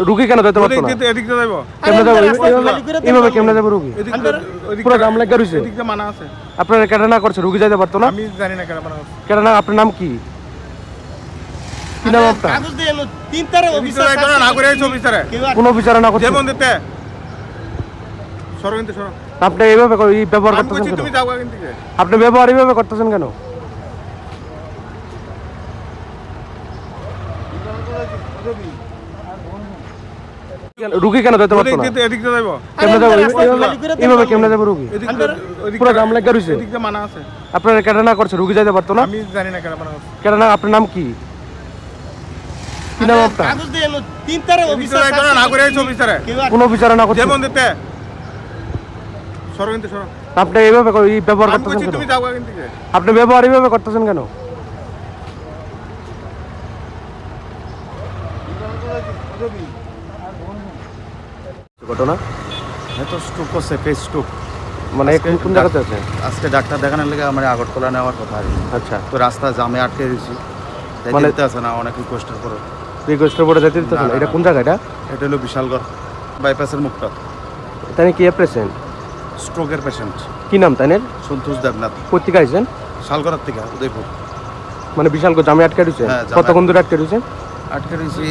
রুগী কেন যেতে পারতো না? এদিক দিয়ে যাইবো কেমনে যাবো? এইভাবে কেমনে যাবো রুগী? পুরো জাম লাগা রইছে। এদিক দিয়ে মানা আছে। আপনারা কেন না করছে রুগী যেতে পারতো না? আমি জানি না কেন মানা আছে। কেন না? আপনার নাম কি? কি নাম আপনার? কাগজ দিয়ে এলো তিন তারে অফিসার না করে আইছো অফিসারে। কোন বিচারে না করছে? যেমন দিতে সরো কিন্তু সরো। আপনি এইভাবে এই ব্যবহার আমি করতেছেন কইছি কেন? তুমি যাও এখান থেকে। আপনি ব্যবহার এইভাবে করতেছেন কেন? রুগী কেন যেতে পারতো না? এদিক দিয়ে যাইবো কেমনে যাবো? এইভাবে কেমনে যাবো রুগী? পুরো জাম লাগা রইছে। এদিক দিয়ে মানা আছে। আপনারা কেন না করছে রুগী যেতে পারতো না? আমি জানি না কেন মানা আছে। কেন না? আপনার নাম কি? কি নাম আপনার? কাগজ দিয়ে এলো তিন তারে অফিসার না করে আইছো অফিসারে। কোন বিচারে না করছে? যেমন দিতে সরো কিন্তু সরো। আপনি এইভাবে এই ব্যবহার আমি করতেছেন কইছি কেন? তুমি যাও এখান থেকে। আপনি ব্যবহার এইভাবে করতেছেন কেন? ঘটনা তো স্ট্রোক করছে, ফেস স্ট্রোক। মানে এখন কোন জায়গাতে আছে? আজকে ডাক্তার দেখানোর লেগে আমার আগরতলা নেওয়ার কথা আর কি। আচ্ছা, তো রাস্তা জামে আটকে রয়েছি, মানে যেতে আছে না, অনেক রিকোয়েস্টের পরে। রিকোয়েস্টের পরে যেতে দিতেছেন না? না, এটা না। কোন জায়গা এটা? এটা হলো বিশালগড় বাইপাসের মুখটা। তাই কি পেশেন্ট? স্ট্রোকের পেশেন্ট। কি নাম তাইনের? সন্তোষ দেবনাথ। পত্রিকা আইছেন? শালগড়ার থেকে উদয়পুর। মানে বিশাল জামে আটকে রয়েছে? হ্যাঁ, জামে কতক্ষণ ধরে আটকে রয়েছে? আটকে রয়েছি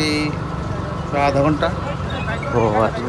প্রায় আধা ঘন্টা। ও আচ্ছা।